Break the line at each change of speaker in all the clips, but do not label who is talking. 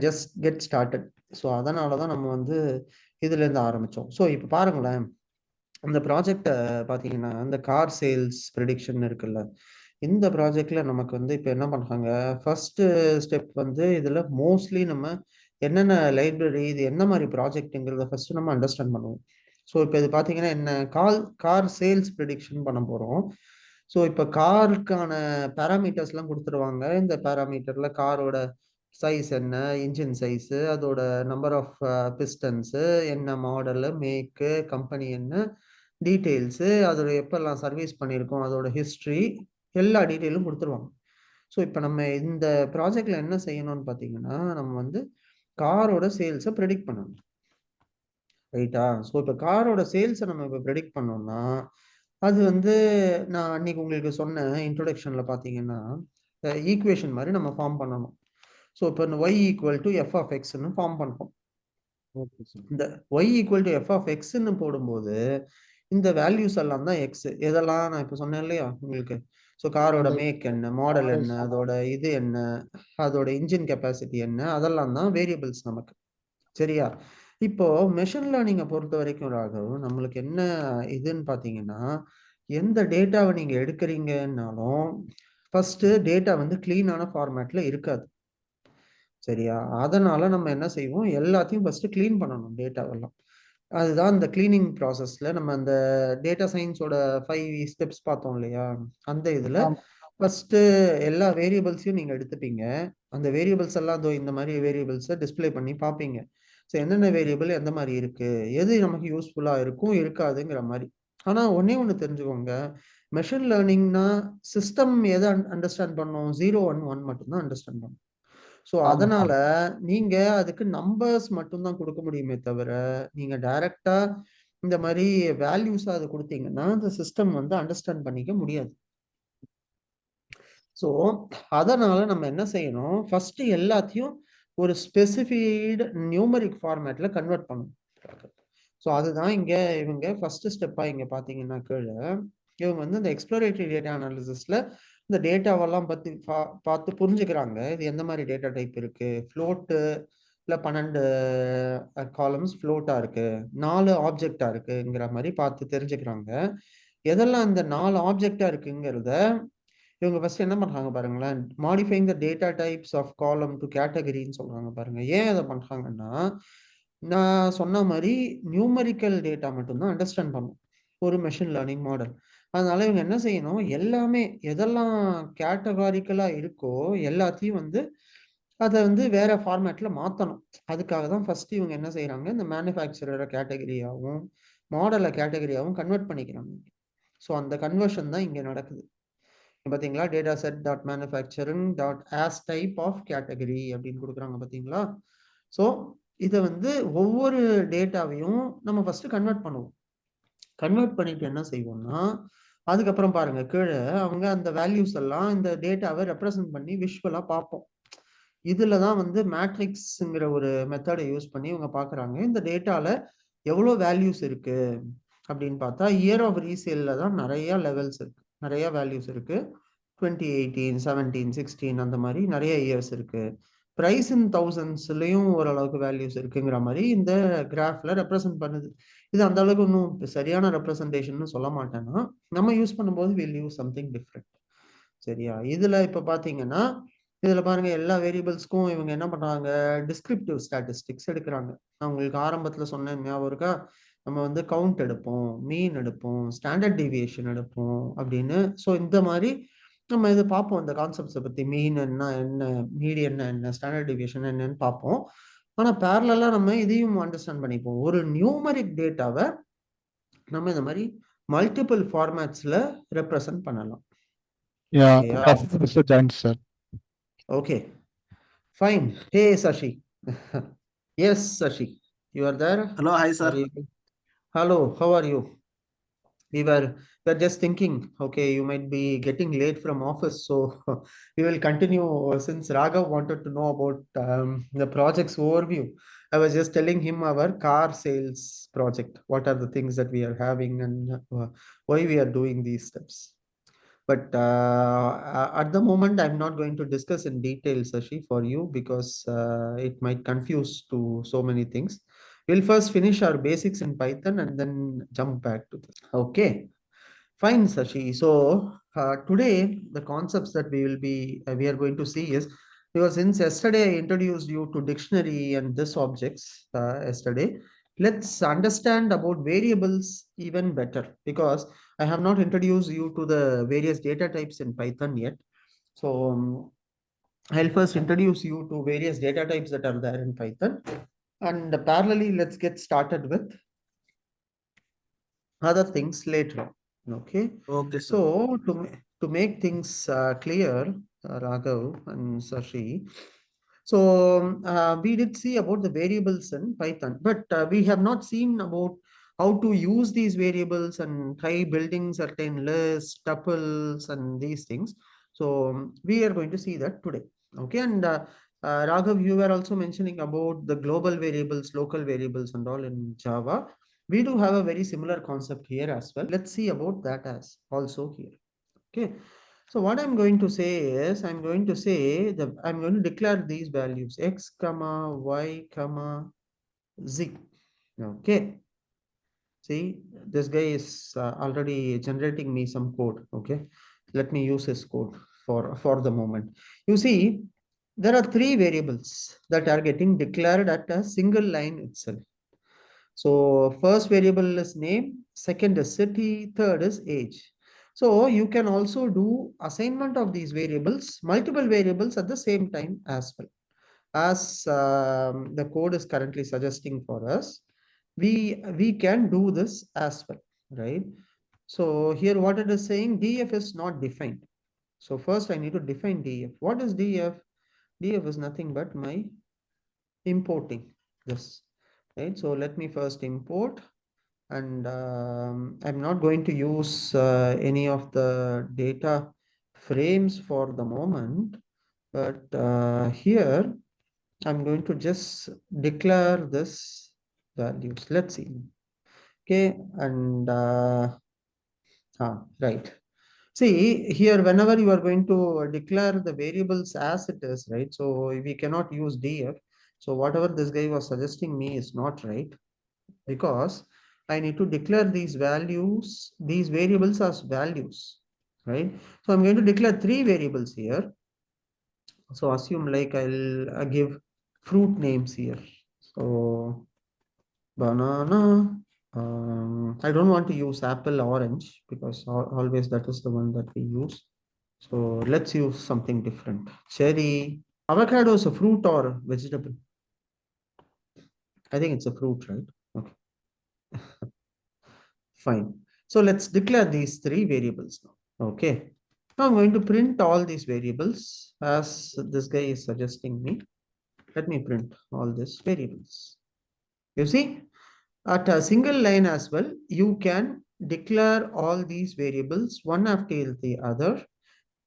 Just get started. So அதனால தான் நம்ம வந்து இதுலேருந்து ஆரம்பித்தோம். ஸோ இப்போ பாருங்களேன், அந்த ப்ராஜெக்டை பார்த்தீங்கன்னா இந்த கார் சேல்ஸ் ப்ரெடிக்ஷன் இருக்குல்ல, இந்த ப்ராஜெக்ட்ல நமக்கு வந்து இப்போ என்ன பண்ணுறாங்க, ஃபர்ஸ்ட் ஸ்டெப் வந்து இதில் மோஸ்ட்லி நம்ம என்னென்ன லைப்ரரி, இது என்ன மாதிரி ப்ராஜெக்ட்டுங்கிறத ஃபர்ஸ்ட் நம்ம அண்டர்ஸ்டாண்ட் பண்ணுவோம். ஸோ இப்போ இது பார்த்தீங்கன்னா என்ன கார் சேல்ஸ் ப்ரெடிக்ஷன் பண்ண போகிறோம். ஸோ இப்போ காருக்கான பேராமீட்டர்ஸ்லாம் கொடுத்துருவாங்க. இந்த பேராமீட்டரில் காரோட சைஸ் என்ன, இன்ஜின் சைஸு, அதோட நம்பர் ஆஃப் பிஸ்டன்ஸு, என்ன மாடலு, மேக்கு, கம்பெனி என்ன, டீட்டெயில்ஸு, அதோட எப்பெல்லாம் சர்வீஸ் பண்ணியிருக்கோம், அதோட ஹிஸ்ட்ரி, எல்லா டீட்டெயிலும் கொடுத்துருவாங்க. ஸோ இப்போ நம்ம இந்த ப்ராஜெக்டில் என்ன செய்யணும்னு பார்த்தீங்கன்னா, நம்ம வந்து காரோட சேல்ஸை ப்ரெடிக்ட் பண்ணணும். ரைட்டா? ஸோ இப்போ காரோட சேல்ஸை நம்ம இப்போ ப்ரெடிக்ட் பண்ணோம்னா, அது வந்து நான் அன்னைக்கு உங்களுக்கு சொன்ன இன்ட்ரோடக்ஷனில் பார்த்தீங்கன்னா ஈக்குவேஷன் மாதிரி நம்ம ஃபார்ம் பண்ணணும். ஸோ இப்போ இந்த y equal to f of எக்ஸ்ன்னு ஃபார்ம் பண்ணுறோம். இந்த y equal to f of எக்ஸ்ன்னு போடும்போது இந்த வேல்யூஸ் எல்லாம் தான் எக்ஸ். எதெல்லாம் நான் இப்போ சொன்னேன் இல்லையா உங்களுக்கு. ஸோ காரோட மேக் என்ன, மாடல் என்ன, அதோட இது என்ன, அதோட இன்ஜின் கெப்பாசிட்டி என்ன, அதெல்லாம் தான் வேரியபிள்ஸ் நமக்கு. சரியா? இப்போ மெஷின் லேர்னிங்கை பொறுத்த வரைக்கும் ராகவ், நம்மளுக்கு என்ன இதுன்னு பார்த்தீங்கன்னா, எந்த டேட்டாவை நீங்க எடுக்கிறீங்கன்னாலும் ஃபர்ஸ்ட் டேட்டா வந்து கிளீனான ஃபார்மேட்ல இருக்காது. சரியா? அதனால நம்ம என்ன செய்வோம், எல்லாத்தையும் ஃபர்ஸ்ட் கிளீன் பண்ணணும் டேட்டாவெல்லாம். அதுதான் இந்த கிளீனிங் ப்ராசஸ்ல நம்ம அந்த டேட்டா சயின்ஸோட 5 ஸ்டெப்ஸ் பார்த்தோம் இல்லையா, அந்த இதுல ஃபர்ஸ்ட் எல்லா வேரியபிள்ஸையும் நீங்க எடுத்துப்பீங்க. அந்த வேரியபிள்ஸ் எல்லாம் இந்த மாதிரி வேரியபிள்ஸை டிஸ்பிளே பண்ணி பார்ப்பீங்க. ஸோ என்னென்ன வேரியபிள் எந்த மாதிரி இருக்கு, எது நமக்கு யூஸ்ஃபுல்லா இருக்கும் இருக்காதுங்கிற மாதிரி. ஆனா ஒண்ணு தெரிஞ்சுக்கோங்க, மெஷின் லேர்னிங்னா சிஸ்டம் எதை அண்டர்ஸ்டாண்ட் பண்ணும், 0 1 1 மட்டும்தான் அண்டர்ஸ்டாண்ட் பண்ணும். ஸோ அதனால நீங்க அதுக்கு நம்பர்ஸ் மட்டும்தான் கொடுக்க முடியுமே தவிர, நீங்க டைரக்டா இந்த மாதிரி வேல்யூஸ் அது கொடுத்தீங்கன்னா அந்த சிஸ்டம் வந்து அண்டர்ஸ்டாண்ட் பண்ணிக்க முடியாது. ஸோ அதனால நம்ம என்ன செய்யணும், ஃபர்ஸ்ட் எல்லாத்தையும் ஒரு ஸ்பெசிஃபைடு நியூமரிக் ஃபார்மேட்ல கன்வெர்ட் பண்ணணும். ஸோ அதுதான் இங்க இவங்க ஃபர்ஸ்ட் ஸ்டெப்பா இங்க பாத்தீங்கன்னா கீழே இவங்க வந்து இந்த எக்ஸ்ப்ளோரேட்டரி டேட்டா அனாலிசிஸ்ல இந்த டேட்டாவெல்லாம் பத்தி பார்த்து புரிஞ்சுக்கிறாங்க. இது எந்த மாதிரி டேட்டா டைப் இருக்கு, ஃப்ளோட்டு இல்லை 12 காலம்ஸ் ஃப்ளோட்டா இருக்கு, 4 ஆப்ஜெக்டா இருக்குங்கிற மாதிரி பார்த்து தெரிஞ்சுக்கிறாங்க. எதெல்லாம் இந்த 4 ஆப்ஜெக்டா இருக்குங்கிறத இவங்க ஃபர்ஸ்ட் என்ன பண்றாங்க பாருங்களேன், modifying the data types of column to கேட்டகரின்னு சொல்றாங்க பாருங்க. ஏன் அதை பண்றாங்கன்னா, நான் சொன்ன மாதிரி நியூமரிக்கல் டேட்டா மட்டும்தான் அண்டர்ஸ்டாண்ட் பண்ணும் ஒரு மெஷின் லேர்னிங் மாடல். அதனால இவங்க என்ன செய்யணும், எல்லாமே எதெல்லாம் கேட்டகாரிக்கலா இருக்கோ எல்லாத்தையும் வந்து அதை வந்து வேற ஃபார்மேட்ல மாத்தணும். அதுக்காக தான் ஃபர்ஸ்ட் இவங்க என்ன செய்யறாங்க, இந்த மேனுஃபேக்சரரை கேட்டகரியாகவும் மாடலை கேட்டகரியாகவும் கன்வெர்ட் பண்ணிக்கிறாங்க. ஸோ அந்த கன்வர்ஷன் தான் இங்க நடக்குது. பாத்தீங்களா, data set dot manufacturing dot as type of category அப்படின்னு கொடுக்குறாங்க பாத்தீங்களா. ஸோ இதை வந்து ஒவ்வொரு டேட்டாவையும் நம்ம ஃபர்ஸ்ட் கன்வெர்ட் பண்ணுவோம். கன்வெர்ட் பண்ணிட்டு என்ன செய்வோம்னா, அதுக்கப்புறம் பாருங்க கீழே அவங்க அந்த வேல்யூஸ் எல்லாம் இந்த டேட்டாவை ரெப்ரசன்ட் பண்ணி விஷுவலா பார்ப்போம். இதுல தான் வந்து மேட்ரிக்ஸ்ங்கிற ஒரு மெத்தடை யூஸ் பண்ணி இவங்க பாக்குறாங்க இந்த டேட்டால எவ்வளவு வேல்யூஸ் இருக்கு அப்படின்னு பார்த்தா, இயர் ஆஃப் ரீசேல்ல தான் நிறைய லெவல்ஸ் இருக்கு, நிறைய வேல்யூஸ் இருக்கு. 2018 17 16 அந்த மாதிரி நிறைய இயர்ஸ் இருக்கு. பிரைஸ் இன் தௌசண்ட்ஸ்லயும் ஓரளவுக்கு வேல்யூஸ் இருக்குங்கிற மாதிரி இந்த கிராஃப்ல ரெப்ரசென்ட் பண்ணுது. இது அந்த அளவுக்கு ஒன்றும் சரியான ரெப்ரசன்டேஷன் சொல்ல மாட்டேன்னா, நம்ம யூஸ் பண்ணும்போது வில் யூஸ் சம்திங் டிஃப்ரெண்ட். சரியா? இதுல இப்ப பாத்தீங்கன்னா இதுல பாருங்க எல்லா வேரியபிள்ஸ்க்கும் இவங்க என்ன பண்றாங்க, டிஸ்கிரிப்டிவ் ஸ்டாட்டிஸ்டிக்ஸ் எடுக்கிறாங்க. நான் உங்களுக்கு ஆரம்பத்துல சொன்னேன் ஞாபகம் இருக்கா, நம்ம வந்து கவுண்ட் எடுப்போம், மீன் எடுப்போம், ஸ்டாண்டர்ட் டிவியேஷன் எடுப்போம் அப்படின்னு. ஸோ இந்த மாதிரி நம்ம இது பார்ப்போம், இந்த கான்செப்ட்ஸை பத்தி, மீன் என்ன, மீடியன் என்ன, ஸ்டாண்டர்ட் டிவியேஷன் என்னன்னு பார்ப்போம். ஆனா பேரலா நம்ம இதையும் அண்டர்ஸ்டாண்ட் பண்ணிப்போம். ஒரு நியூமரிக் டேட்டாவை நம்ம இந்த மாதிரி மல்டிபிள் ஃபார்மேட்ஸ்ல ரெப்ரசன்ட் பண்ணலாம். Okay fine. Hey Sasi. Yes Sasi, you are there?
Hello, hi sir.
Hello, how are you? We were just thinking, okay, you might be getting late from office, so we will continue since Raghav wanted to know about the project's overview. I was just telling him our car sales project, what are the things that we are having and why we are doing these steps. But at the moment, I'm not going to discuss in detail, Sashi, for you because it might confuse to so many things. We'll first finish our basics in Python and then jump back to this. Okay. Fine, Sashi. So today the concepts that we are going to see is, because since yesterday I introduced you to dictionary and this objects yesterday, let's understand about variables even better, because I have not introduced you to the various data types in Python yet. So I'll first introduce you to various data types that are there in Python, and parallelly let's get started with other things later on. Okay.
Okay, sir.
So to make things clear, Raghav and Sashi, so we did see about the variables in Python, but we have not seen about how to use these variables and try building certain lists, tuples, and these things. So we are going to see that today. Okay, and Raghav, you were also mentioning about the global variables, local variables, and all in Java. We do have a very similar concept here as well. Let's see about that as also here. Okay. So what I'm going to say is, I'm going to declare these values x comma y comma z. Okay. See, this guy is already generating me some code. Okay. Let me use his code for the moment. You see, there are three variables that are getting declared at a single line itself. So first variable is name, second is city, third is age. So you can also do assignment of these variables, multiple variables at the same time as well. As the code is currently suggesting for us, we can do this as well, right? So here what it is saying, df is not defined. So first I need to define df. What is df? Df is nothing but my importing this, right? So let me first import, and I'm not going to use any of the data frames for the moment, but here I'm going to just declare this values. Let's see. Okay, and right. See here, whenever you are going to declare the variables as it is, right? So we cannot use df. So whatever this guy was suggesting me is not right, because I need to declare these values, these variables as values, right? So I'm going to declare three variables here. So assume like I'll give fruit names here. So banana. I don't want to use apple, orange, because always that is the one that we use. So let's use something different. Cherry. Avocado is a fruit or vegetable? I think it's a fruit, right? Okay, fine. So let's declare these three variables now. Okay. Now I'm going to print all these variables as this guy is suggesting me. Let me print all these variables. You see, at a single line as well, you can declare all these variables one after the other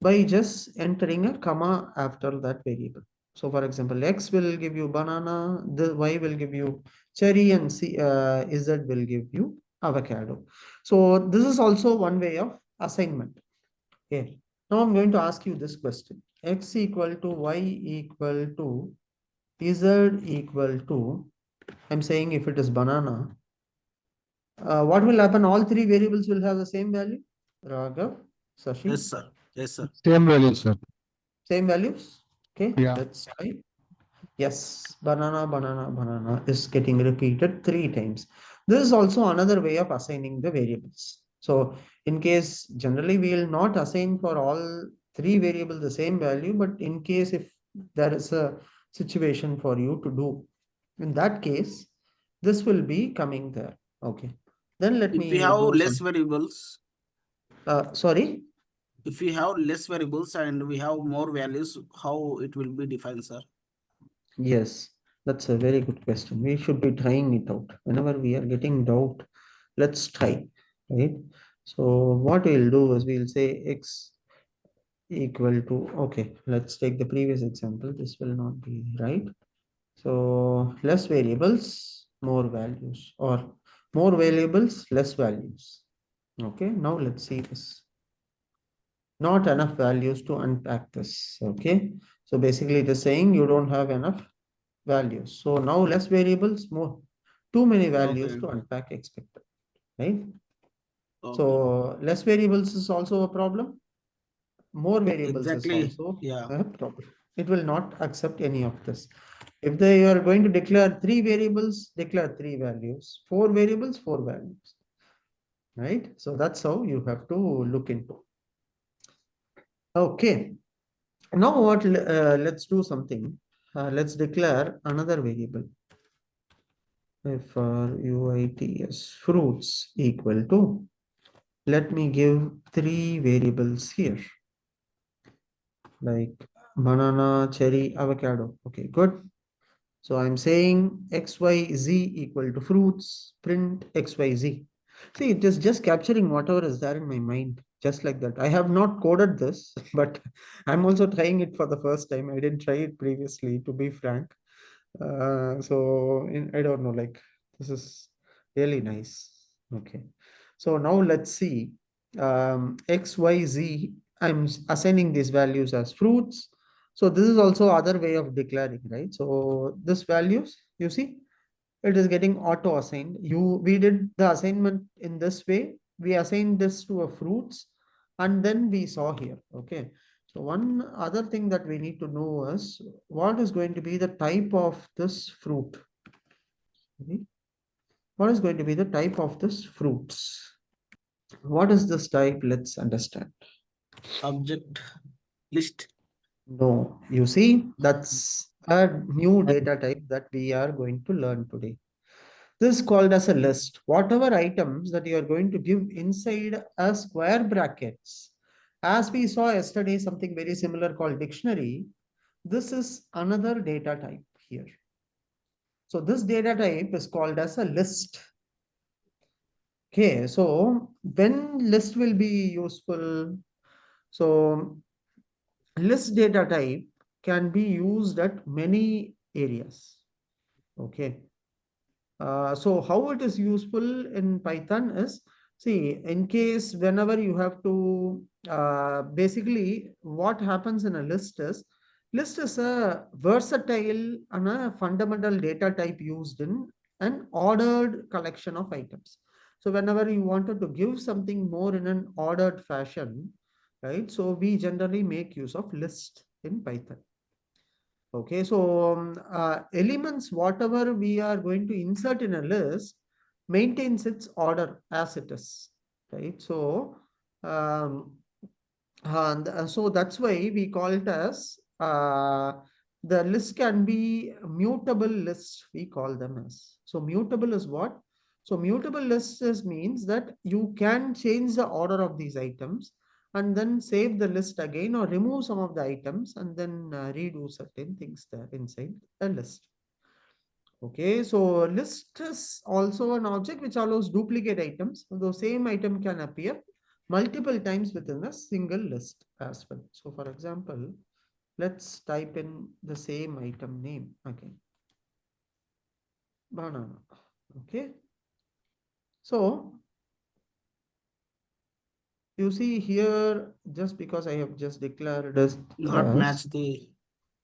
by just entering a comma after that variable. So for example, X will give you banana, the Y will give you cherry, and Z will give you avocado. So this is also one way of assignment. Okay. Now I'm going to ask you this question. X equal to Y equal to Z equal to, I'm saying if it is banana, what will happen? All three variables will have the same value. Raghav,
Yes,
Sashi,
sir. Yes, sir.
Same value, sir.
same values. Okay,
Yeah.
let's try. Yes, banana, banana, banana is getting repeated three times. This is also another way of assigning the variables. So in case generally we will not assign for all three variables the same value, but in case if there is a situation for you to do, in that case, this will be coming there. Okay. Then let
If we
me
have
do
less
some,
variables,
sorry.
if we have less variables and we have more values, how it will be defined, sir?
Yes, that's a very good question. We should be trying it out. Whenever we are getting doubt, let's try, right? So what we'll do is we'll say x equal to, okay, let's take the previous example. This will not be right. So less variables, more values, or more variables, less values. Okay, now let's see this. not enough values to unpack this. Okay. So basically it is saying you don't have enough values. So now less variables, more, too many values
Okay.
to unpack expected, right?
Okay.
So less variables is also a problem. More variables is
Exactly.
also
Yeah.
a problem. It will not accept any of this. If they are going to declare 3 variables, declare 3 values. 4 variables, 4 values. Right? So that's how you have to look into. Okay. Now what? Let's do something. Let's declare another variable. If UITS fruits equal to, let me give 3 variables here, like banana, cherry, avocado. Okay, good. So I'm saying XYZ equal to fruits, print XYZ. See, it is just capturing whatever is there in my mind, just like that. I have not coded this, but I'm also trying it for the first time. I didn't try it previously, to be frank. I don't know, like this is really nice. Okay. So now let's see. XYZ, I'm assigning these values as fruits. So this is also other way of declaring, right? So this values, you see, it is getting auto assigned. We did the assignment in this way. We assigned this to a fruits, and then we saw here. Okay. So one other thing that we need to know is what is going to be the type of this fruit. Okay. What is going to be the type of this fruits? What is this type? Let's understand.
Object list.
No, you see, that's a new data type that we are going to learn today. This is called as a list. Whatever items that you are going to give inside a square brackets. As we saw yesterday, something very similar called dictionary. This is another data type here. So this data type is called as a list. Okay, so when list will be useful? So list data type can be used at many areas. Okay. So how it is useful in Python is, see, in case whenever you have to, basically what happens in a list is a versatile and a fundamental data type used in an ordered collection of items. So whenever you wanted to give something more in an ordered fashion, right? So we generally make use of list in Python. Okay, so elements, whatever we are going to insert in a list, maintains its order as it is, right? So, so that's why we call it as the list can be mutable lists, we call them as. So mutable is what? So mutable lists means that you can change the order of these items and then save the list again or remove some of the items and then redo certain things there inside the list. Okay, so list is also an object which allows duplicate items. The same item can appear multiple times within a single list as well. So for example, let's type in the same item name again. Banana. Okay. So you see here, just because I have just declared as
Not match the.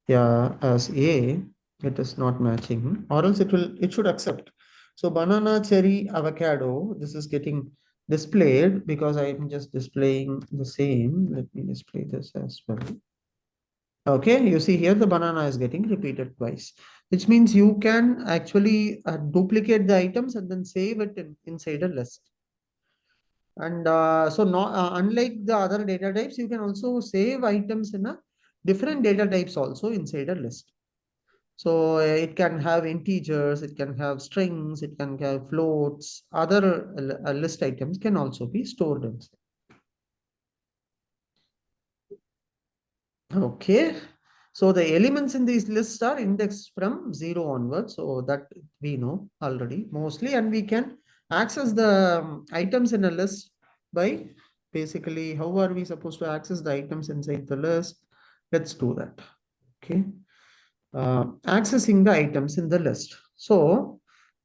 as A, it is not matching, or else it should accept. So banana, cherry, avocado, this is getting displayed because I am just displaying the same. Let me display this as well. Okay, you see here the banana is getting repeated twice, which means you can actually duplicate the items and then save it inside a list. And unlike the other data types, you can also save items in a different data types also inside a list. So it can have integers, it can have strings, it can have floats, other list items can also be stored inside. Okay. So the elements in these lists are indexed from 0 onwards. So that we know already mostly, and we can access the items in a list by basically how are we supposed to access the items inside the list? Let's do that. Okay. Accessing the items in the list. So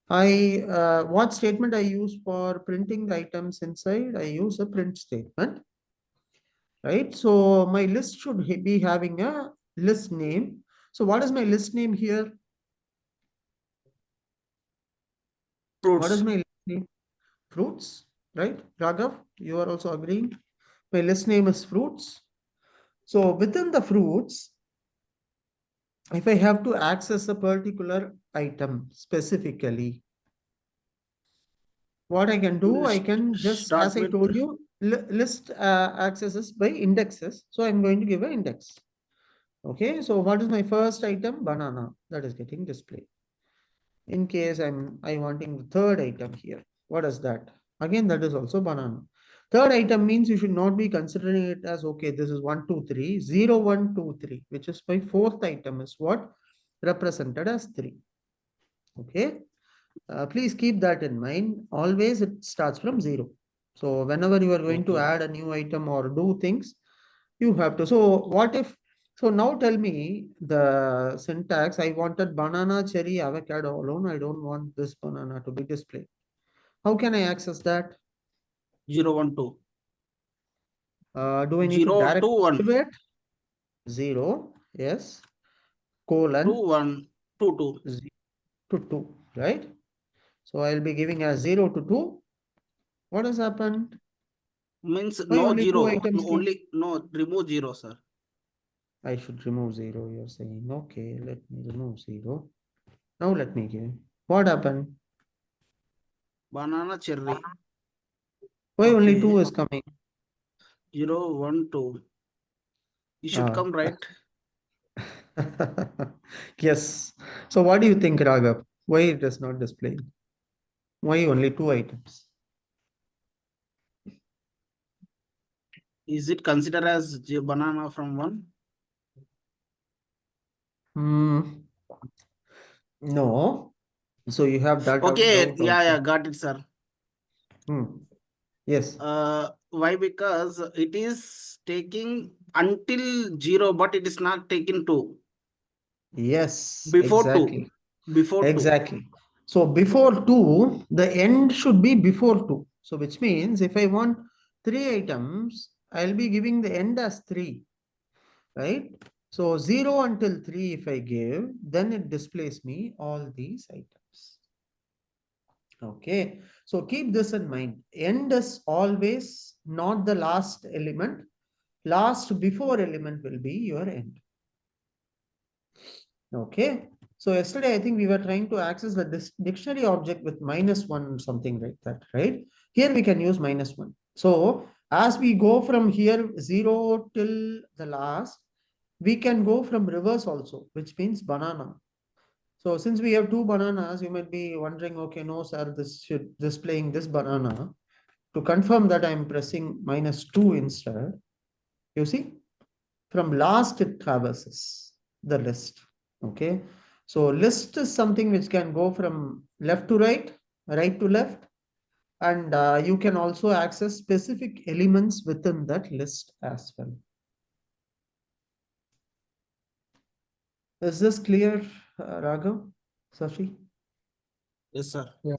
what statement I use for printing the items inside? I use a print statement. right? So my list should be having a list name. So what is my list name here? What is
Fruits.
my list name? Fruits, right? Raghav, you are also agreeing. My list name is fruits. So within the fruits, if I have to access a particular item specifically, what I can do, I
List
can just,
start
as I
with
told you, list accesses by indexes. So I'm going to give an index. Okay, so what is my first item? Banana, that is getting displayed. In case I wanting the third item here. What is that? Again, that is also banana. Third item means you should not be considering it as, okay, this is 1, 2, 3, 0, 1, 2, 3, which is my fourth item is what? Represented as 3. Okay. Please keep that in mind. Always it starts from 0. So whenever you are going to
okay.
add a new item or do things, you have to. So what if, so now tell me the syntax. I wanted banana, cherry, avocado alone. I don't want this banana to be displayed. How can I access that?
0, 1, 2.
Do I need to
0,
directly
2, 1.
give it? 0, yes,
2,
colon,
1, 2, 2.
0 to 2, right? So I'll be giving as 0 to 2. What has happened?
Means
Why
no
only 2
0. No,
items came?
only no, remove 0, sir.
I should remove 0, you're saying. Okay, let me remove 0. Now let me give. What happened?
Banana, cherry.
Why only 2
Okay.
is coming?
0, 1, 2. You should
Ah.
come right.
Yes. So what do you think, Raghav? Why it is not displayed? Why only 2 items?
Is it considered as banana from 1?
Hmm. No. So you have that
Okay.
doubt
Yeah,
also.
yeah. Got it, sir.
Hmm. Yes.
Why? Because it is taking until 0, but it is not taking 2.
Yes,
Before 2.
exactly.
Before 2.
Exactly. So before 2, the end should be before 2. So which means if I want 3 items, I'll be giving the end as 3, right? So 0 until 3 if I give, then it displays me all these items. Okay. So keep this in mind. End is always not the last element. Last before element will be your end. Okay. So yesterday, I think we were trying to access the dictionary object with -1, something like that, right? Here we can use -1. So as we go from here 0 till the last, we can go from reverse also, which means banana. So since we have 2 bananas, you might be wondering, okay, no, sir, this should displaying this banana. To confirm that, I'm pressing -2 instead. You see, from last it traverses the list. Okay. So list is something which can go from left to right, right to left, and you can also access specific elements within that list as well. Is this clear, Raghav, Sashi?
Yes, sir.
Yeah.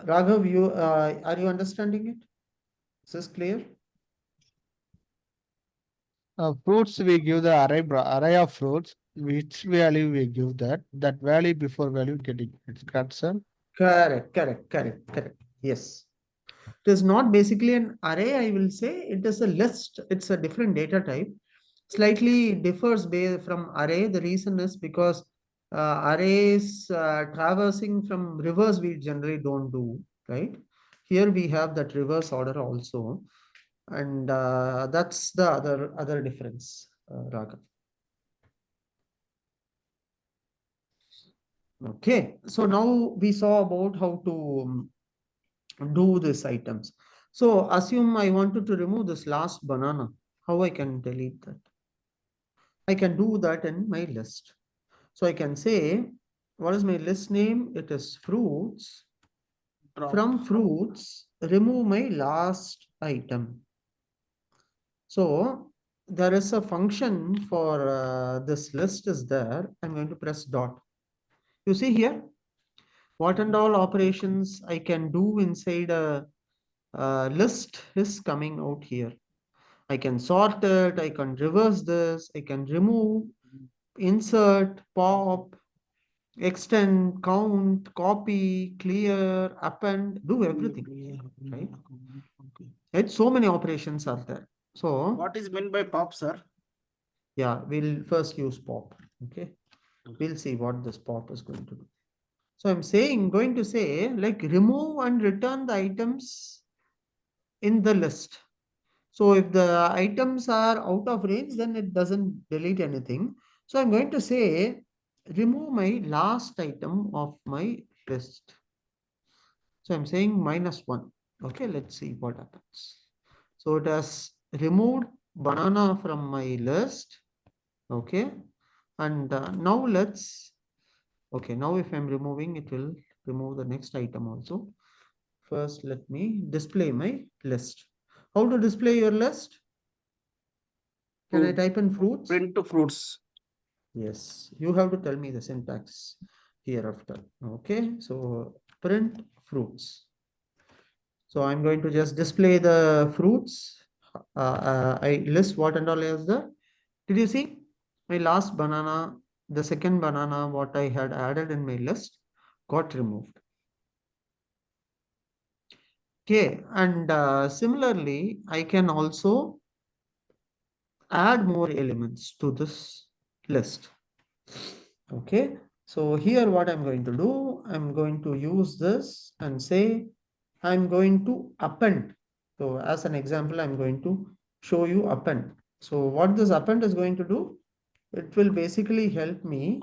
Raghav, you are you understanding it? Is this clear?
Fruits, we give the array of fruits. Which value we give that value before value getting it's correct, sir?
Correct. Yes. It is not basically an array, I will say. It is a list. It's a different data type. Slightly differs from array. The reason is because arrays traversing from reverse we generally don't do, right? Here we have that reverse order also. And that's the other difference, Raghav. Okay. So now we saw about how to do these items. So assume I wanted to remove this last banana. How I can delete that? I can do that in my list. So I can say, what is my list name? It is fruits.
Drop.
From fruits, remove my last item. So there is a function for this list is there. I'm going to press dot. You see here, what and all operations I can do inside a list is coming out here. I can sort it, I can reverse this, I can remove, insert, pop, extend, count, copy, clear, append, do everything. Right?
Okay.
Right? So many operations are there. So
What is meant by pop, sir?
yeah, we'll first use pop. Okay. We'll see what this pop is going to do. So I'm going to say like remove and return the items in the list. So if the items are out of range, then it doesn't delete anything. So I'm going to say remove my last item of my list. So I'm saying -1. Okay, let's see what happens. So it has removed banana from my list. Okay. And now okay, now if I'm removing, it will remove the next item also. First, let me display my list. How to display your list? Can I type in fruits?
Print to fruits.
Yes, you have to tell me the syntax hereafter. Okay, so print fruits. So I'm going to just display the fruits. I list what and all is there. Did you see my last banana, the second banana, what I had added in my list got removed. Okay, and similarly, I can also add more elements to this list. Okay, so here what I'm going to do, I'm going to use this and say I'm going to append. So as an example, I'm going to show you append. So what this append is going to do, it will basically help me.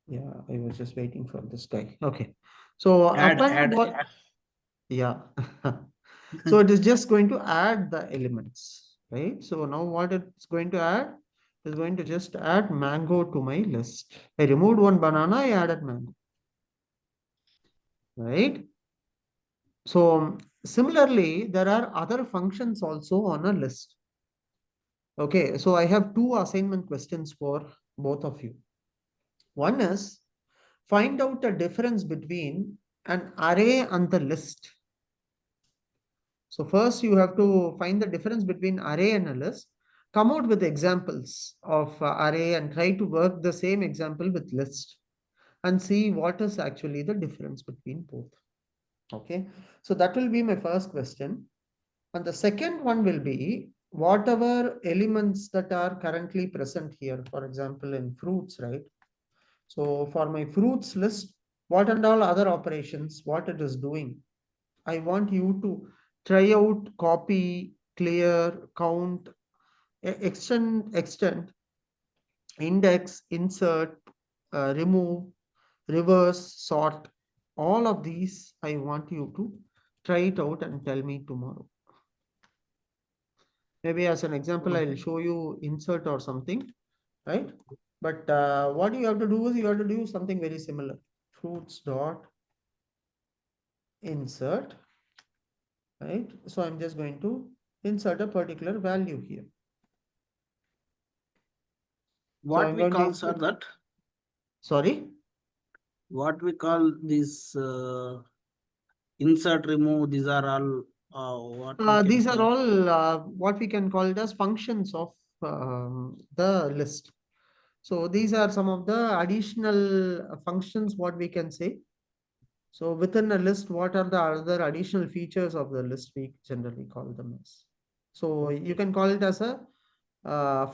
Yeah, I was just waiting for this guy. Okay, so append what? Yeah. So it is just going to add the elements, right? So now what it's going to add is going to just add mango to my list. I removed one banana, I added mango, right? So similarly, there are other functions also on a list. Okay, so I have two assignment questions for both of you. One is find out the difference between an array and the list. So first you have to find the difference between array and a list. Come out with examples of array and try to work the same example with list and see what is actually the difference between both. Okay, so that will be my first question. And the second one will be whatever elements that are currently present here, for example, in fruits, right? So for my fruits list, what and all other operations, what it is doing. I want you to try out copy, clear, count, extend, index, insert, remove, reverse, sort. All of these, I want you to try it out and tell me tomorrow. Maybe as an example, I'll show you insert or something, right? But what you have to do is you have to do something very similar. Fruits dot insert, right? So I'm just going to insert a particular value here.
What we call, sir, that?
Sorry?
What we call this insert, remove, these are all
These are all what we can call it as functions of the list. So these are some of the additional functions, what we can say. So within a list, what are the other additional features of the list? We generally call them as. So you can call it as a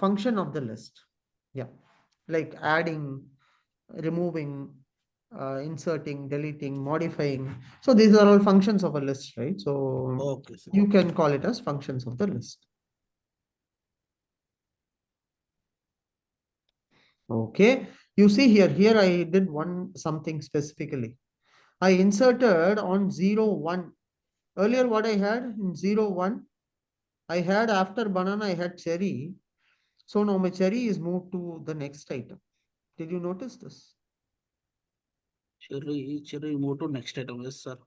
function of the list. Yeah, like adding, removing, inserting, deleting, modifying. So these are all functions of a list, right? So
okay, sir.
You can call it as functions of the list. Okay, you see here I did something specifically. I inserted on 0, 1. Earlier what I had in 0, 1, I had after banana, I had cherry. So now my cherry is moved to the next item. Did you notice this?
Cherry, move to next item, yes, sir.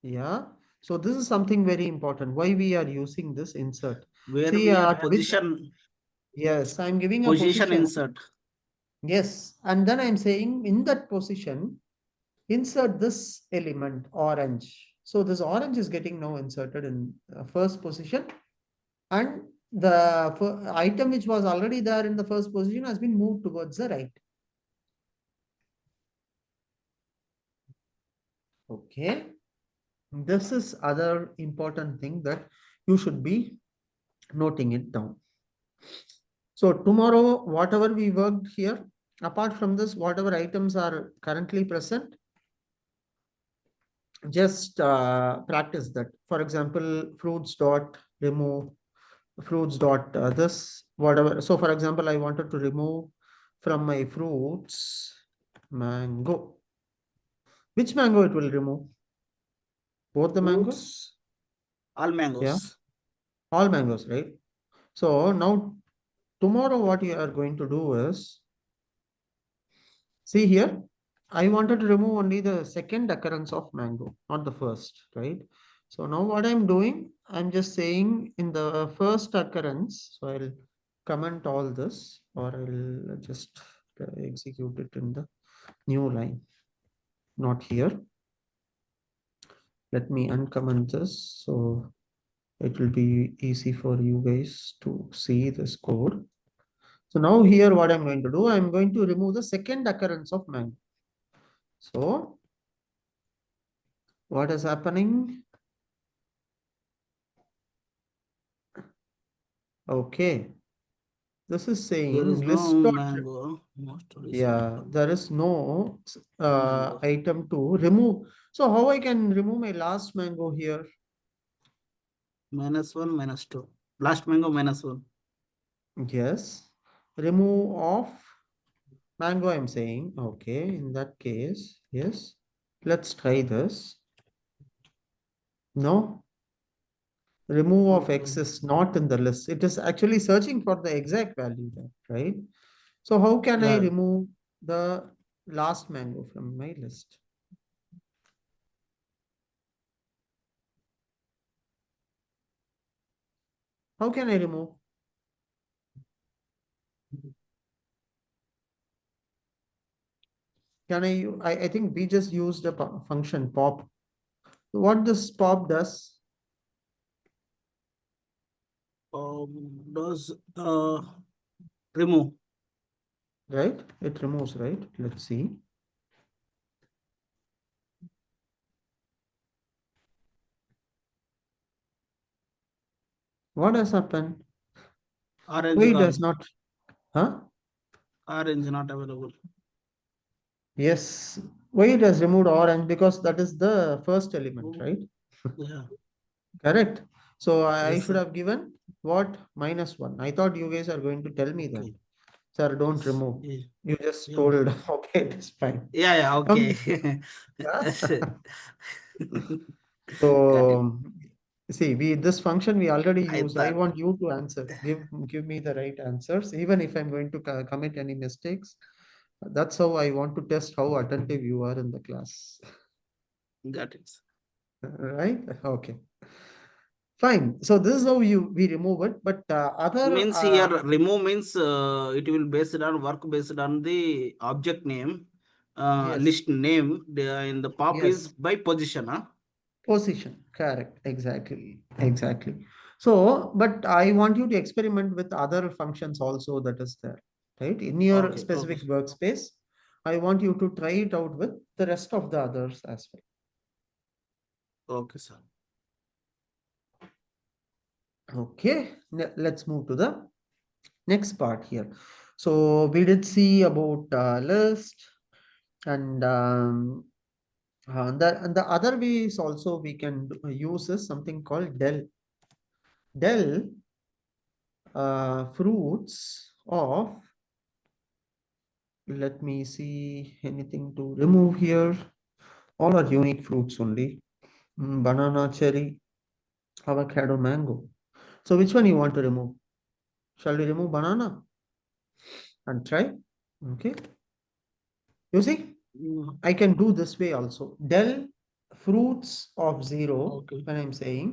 Yeah. So this is something very important. Why we are using this insert?
Where
See,
we are position.
Yes, I'm giving a
Position
position.
insert.
Yes, and then I'm saying in that position, insert this element orange. So this orange is getting now inserted in first position, and the item which was already there in the first position has been moved towards the right. Okay. This is other important thing that you should be noting it down. So tomorrow, whatever we worked here, apart from this, whatever items are currently present, just practice that. For example, fruits dot remove, fruits dot this, whatever. So for example, I wanted to remove from my fruits mango. Which mango it will remove? Both the mangoes?
Fruits, all
Yeah,
mangoes.
all mangoes, right? So now tomorrow what you are going to do is, see here, I wanted to remove only the second occurrence of mango, not the first, right? So now what I'm doing, I'm just saying in the first occurrence, so I'll comment all this, or I'll just execute it in the new line, not here. Let me uncomment this, so it will be easy for you guys to see this code. So now here what I'm going to do, I'm going to remove the second occurrence of mango. So what is happening? Okay, this is
There
saying
is
list
no
dot,
mango. Most
yeah, there is no
mango.
item to remove. So how I can remove my last mango here?
-1, -2. Last mango -1.
Yes, remove of mango I'm saying. Okay, in that case, yes. Let's try this. No, remove of X
Okay.
is not in the list. It is actually searching for the exact value there, right? So how can I
Yeah.
remove the last mango from my list? How can I remove? Can I think we just used a function pop. What this pop does,
Does remove.
right? It removes, right? Let's see. What has happened?
Orange
Why it does
gone.
not? Huh?
Orange not available.
Yes. Why it has removed orange? Because that is the first element, right?
Yeah.
Correct. So I
Yes,
should
sir.
have given what? -1. I thought you guys are going to tell me that.
Okay.
Sir, don't
Yes.
remove.
Yeah.
You just
Yeah.
told, okay, it is fine.
Yeah. Yeah. Okay. Got it.
So see, we this function we already
I
used. I
thought.
want you to answer. Give me the right answers, even if I'm going to commit any mistakes. That's how I want to test how attentive you are in the class.
Got it.
Right? Okay. Fine. So this is how we remove it. But other
Means here remove means it will based on work based on the object name,
yes,
list name. In the pop is
yes.
by position. Huh?
Position, correct, exactly, exactly. So, but I want you to experiment with other functions also that is there, right? In your
Okay. Okay.
specific workspace, I want you to try it out with the rest of the others as
Okay, sir.
well. Okay, let's move to the next part here. So we did see about list and the other ways also we can use is something called del. Del fruits of, let me see anything to remove here. All are unique fruits only. Banana, cherry, avocado, mango. So which one you want to remove? Shall we remove banana and try? Okay. You see, I can do this way also. Del fruits of 0,
Okay.
when I'm saying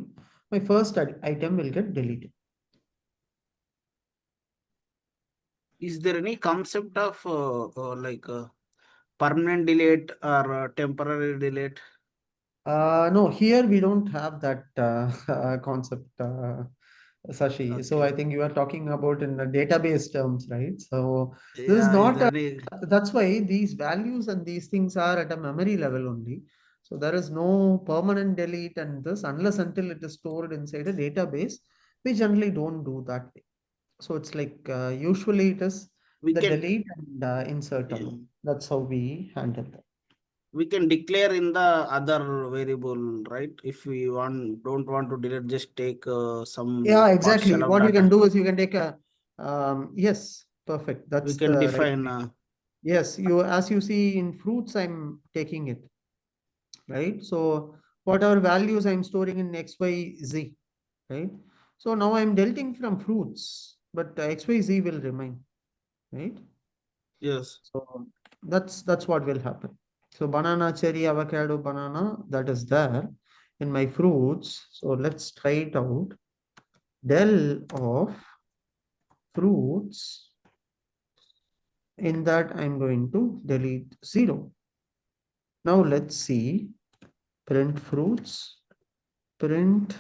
my first item will get deleted.
Is there any concept of like permanent delete or temporary delete?
No, here we don't have that concept, Sashi. So I
Okay.
think you are talking about in the database terms, right? So this is
Yeah, is
not
there
a,
any?
that's why these values and these things are at a memory level only. So there is no permanent delete and this unless until it is stored inside a database. We generally don't do that way. So it's like usually it is
We
the
can
delete and insert
yeah,
alone. That's how we handle that.
we can declare in the other variable, right? If we don't want to delete, just take some
Yeah, exactly.
partial of
What you can
data.
do is you can take a, yes, perfect.
We
That's
can
the right
define.
way. Yes, you, as you see in fruits, I'm taking it, right? So whatever values I'm storing in X, Y, Z, right? So now I'm deleting from fruits, but X, Y, Z will remain, right?
Yes.
So that's what will happen. So banana, cherry, avocado, banana, that is there in my fruits. So let's try it out. Del of fruits. In that, I'm going to delete 0. Now let's see. Print fruits. Print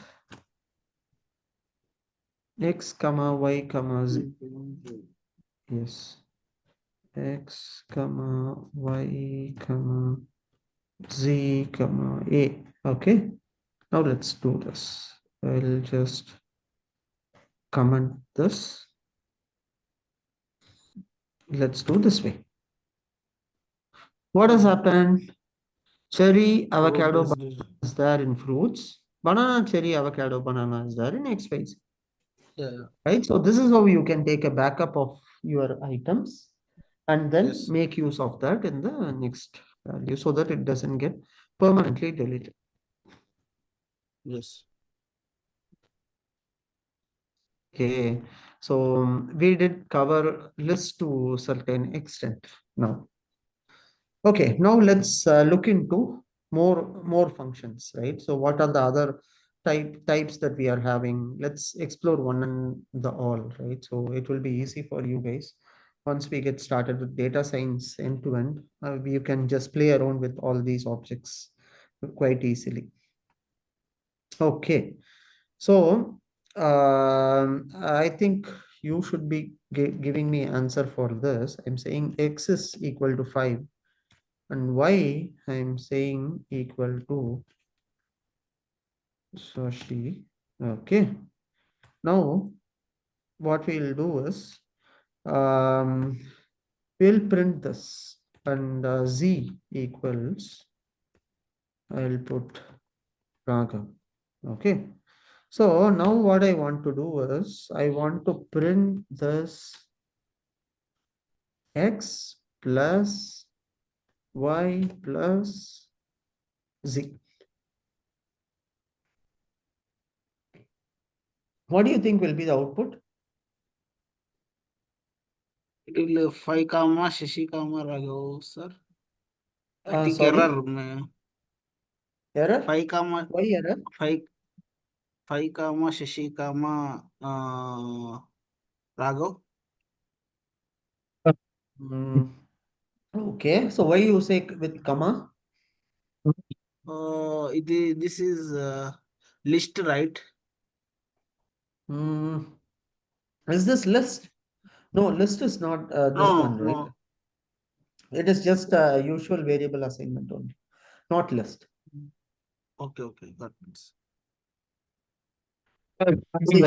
x comma y comma z. Yes. X comma y comma z comma a. Okay. Now let's do this. I'll just comment this. Let's do this way. What has happened? Cherry,
Fruit
avocado,
is
banana is there in fruits. Banana, cherry, avocado, banana is there in X, Y, Z.
yeah.
Right? So this is how you can take a backup of your items and then
Yes.
make use of that in the next value so that it doesn't get permanently deleted.
Yes.
Okay. So we did cover list to certain extent now. Okay, now let's look into more functions, right? So what are the other types that we are having? Let's explore one and the all, right? So it will be easy for you guys. Once we get started with data science end to end, you can just play around with all these objects quite easily. Okay, so I think you should be giving me answer for this. I'm saying x is equal to 5 and y I'm saying equal to Sashi. Okay. Now what we'll do is we'll print this and z equals, I'll put Raga. Okay. So now what I want to do is I want to print this x plus y plus z. What do you think will be the output?
It will 5 comma Shashi comma Raghav, sir. I think
Sorry,
error. May
error?
5 comma
Why error?
5 comma Shashi comma Raghav.
Mm, okay, so why you say with comma?
This is list, right?
Mm, is this list? No, list is not this
No,
one, right?
no.
It is just a usual variable assignment only, not list.
Okay, okay, got it.
See,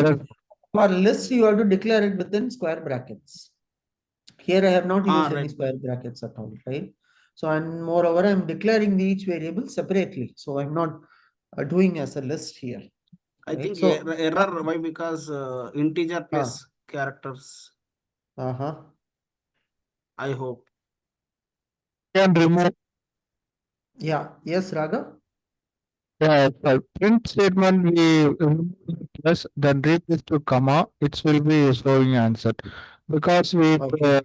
for list, you have to declare it within square brackets. Here I have not
Ah,
used any
right.
square brackets at all, right? So, and moreover, I'm declaring each variable separately. So I'm not doing as a list here,
I
right?
think
So,
error. Why? Because integer
uh,
plus characters.
uh-huh.
I hope.
Can remove.
Yeah, yes, Raga.
Yeah, print statement we remove the plus then replace to comma, it will be showing answer. Because we
Okay.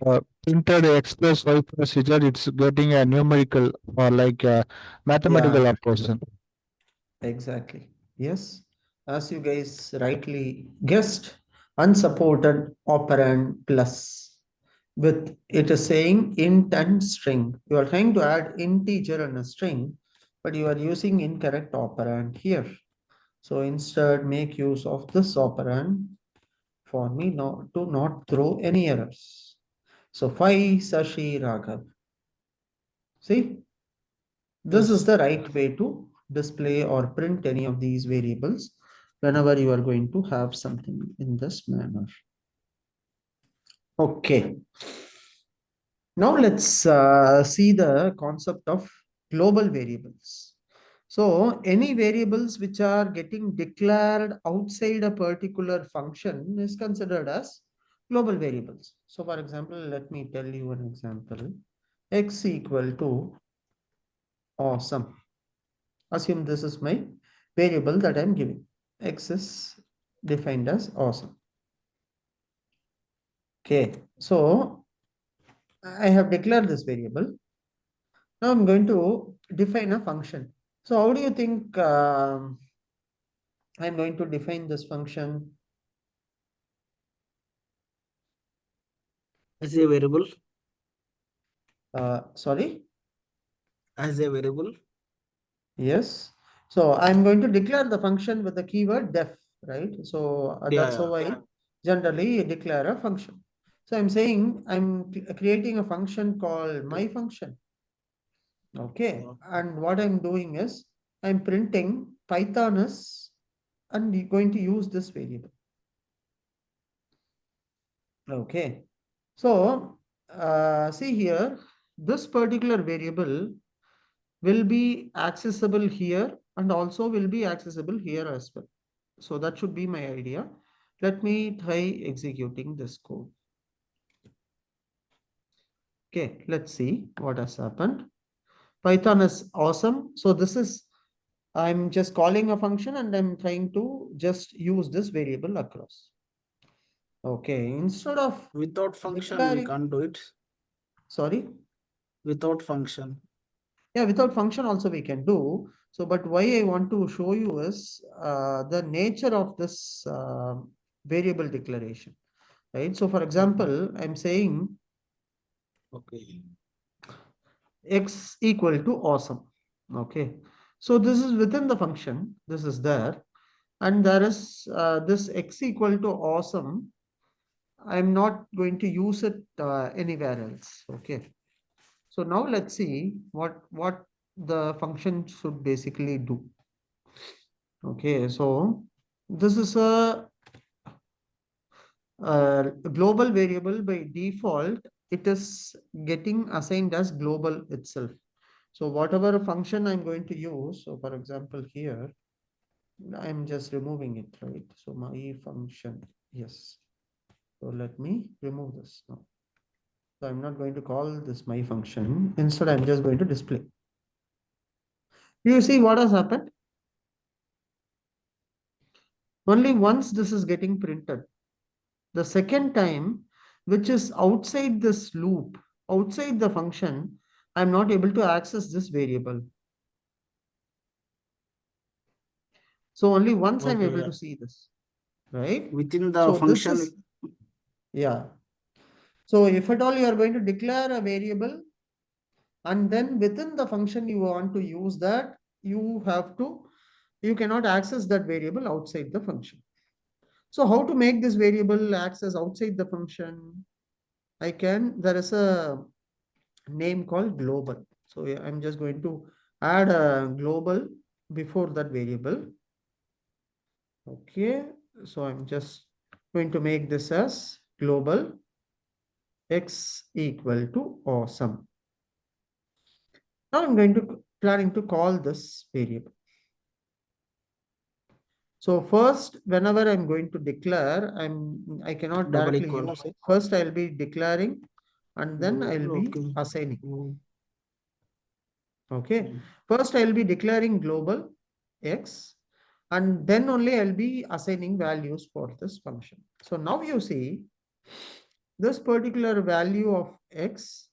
printed x plus y plus z, it's getting a numerical or like a
Yeah,
mathematical operation.
exactly. Yes. As you guys rightly guessed, unsupported operand plus with it is saying int and string. You are trying to add integer and a string. but you are using incorrect operand here. So instead, make use of this operand for me not to not throw any errors. So Phi Sashi Raghav. See, this is
Yes.
the right way to display or print any of these variables whenever you are going to have something in this manner. Okay. Now let's see the concept of global variables. So any variables which are getting declared outside a particular function is considered as global variables. So for example, let me tell you an example. X equal to awesome. Assume this is my variable that I'm giving. X is defined as awesome. Okay, so I have declared this variable. Now I'm going to define a function. So how do you think I'm going to define this function?
As a variable.
Sorry?
As a variable.
Yes. So I'm going to declare the function with the keyword def, right? So that's how I generally declare a function. So I'm saying I'm creating a function called my function. Okay. And what I'm doing is I'm printing Python is and you're going to use this variable. Okay. So see here, this particular variable will be accessible here and also will be accessible here as well. So that should be my idea. Let me try executing this code. Okay, let's see what has happened. Python is awesome. So this is, I'm just calling a function and I'm trying to just use this variable across. Okay, instead of
Without function, we
declaring,
can't do it.
sorry?
Without function.
Yeah, without function also we can do. So, but why I want to show you is the nature of this variable declaration, right? So for example, I'm saying
Okay.
X equal to awesome. Okay. So this is within the function, this is there. And there is this X equal to awesome. I'm not going to use it anywhere else. Okay. So now let's see what the function should basically do. Okay, so this is a global variable by default. It is getting assigned as global itself. So whatever function I'm going to use, so for example here, I'm just removing it, right? So my function, yes. So let me remove this now. So I'm not going to call this my function. Instead, I'm just going to display. You see what has happened? Only once this is getting printed. The second time, which is outside this loop, outside the function, I'm not able to access this variable. So only once I'm able to see this, right?
Within the
So
function.
this is, yeah. So if at all you are going to declare a variable and then within the function you want to use that, you cannot access that variable outside the function. So how to make this variable access outside the function? There is a name called global. So I'm just going to add a global before that variable. Okay, so I'm just going to make this as global X equal to awesome. Now I'm planning to call this variable. So first, whenever I'm going to declare, I cannot
Double
directly
equal.
use it. First, I'll be declaring and then I'll be assigning. Okay. First, I'll be declaring global X and then only I'll be assigning values for this function. So now you see this particular value of X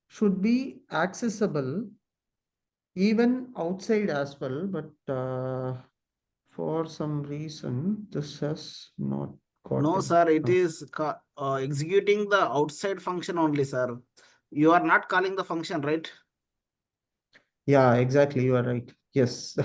should be accessible even outside as well, but for some reason, this has not
No,
gotten.
sir, it is executing the outside function only, sir. You are not calling the function, right?
Yeah, exactly. You are right. Yes.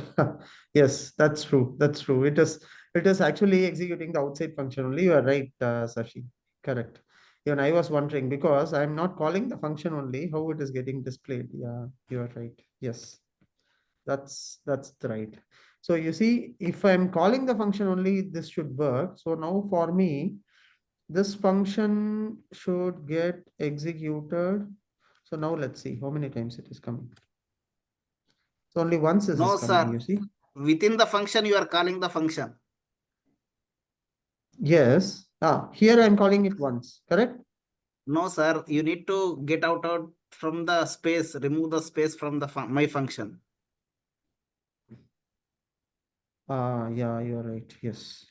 Yes, that's true. That's true. It is actually executing the outside function only. You are right, Sashi. Correct. Even I was wondering because I'm not calling the function only, how it is getting displayed. Yeah, you are right. Yes. That's right. So you see, if I'm calling the function only, this should work. So now for me, this function should get executed. So now let's see how many times it is coming. So only once this is
No,
coming,
sir.
you see.
Within the function, you are calling the function.
Yes. Here I'm calling it once, correct?
No, sir. You need to get out from the space, remove the space from the my function.
Yeah, you are right. Yes.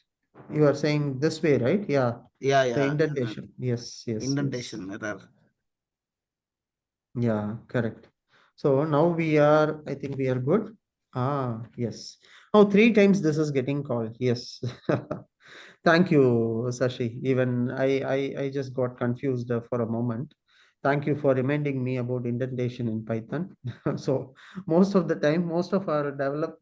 You are saying this way, right? Yeah.
Yeah,
The
yeah.
indentation. Yes, yes, yes.
Indentation error.
Yeah, correct. So now I think we are good. Yes. Oh, three times this is getting called. Yes. Thank you, Sashi. Even I just got confused for a moment. Thank you for reminding me about indentation in Python. So most of the time, most of our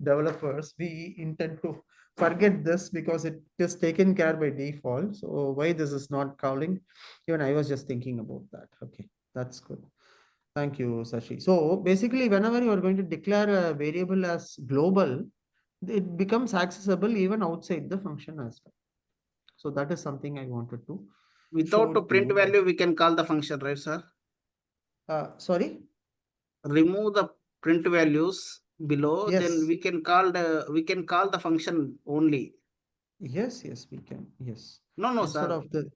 developers, we intend to forget this because it is taken care by default. So why this is not calling? Even I was just thinking about that. Okay, that's good. Thank you, Sashi. So basically, whenever you are going to declare a variable as global, it becomes accessible even outside the function as well. So that is something I wanted to
Without
show
a
to
print
you.
value, we can call the function, right, sir?
Sorry?
Remove the print values below, then
Yes.
we can call the function only.
Yes, yes, we can. Yes.
No, no,
Instead
sir.
of the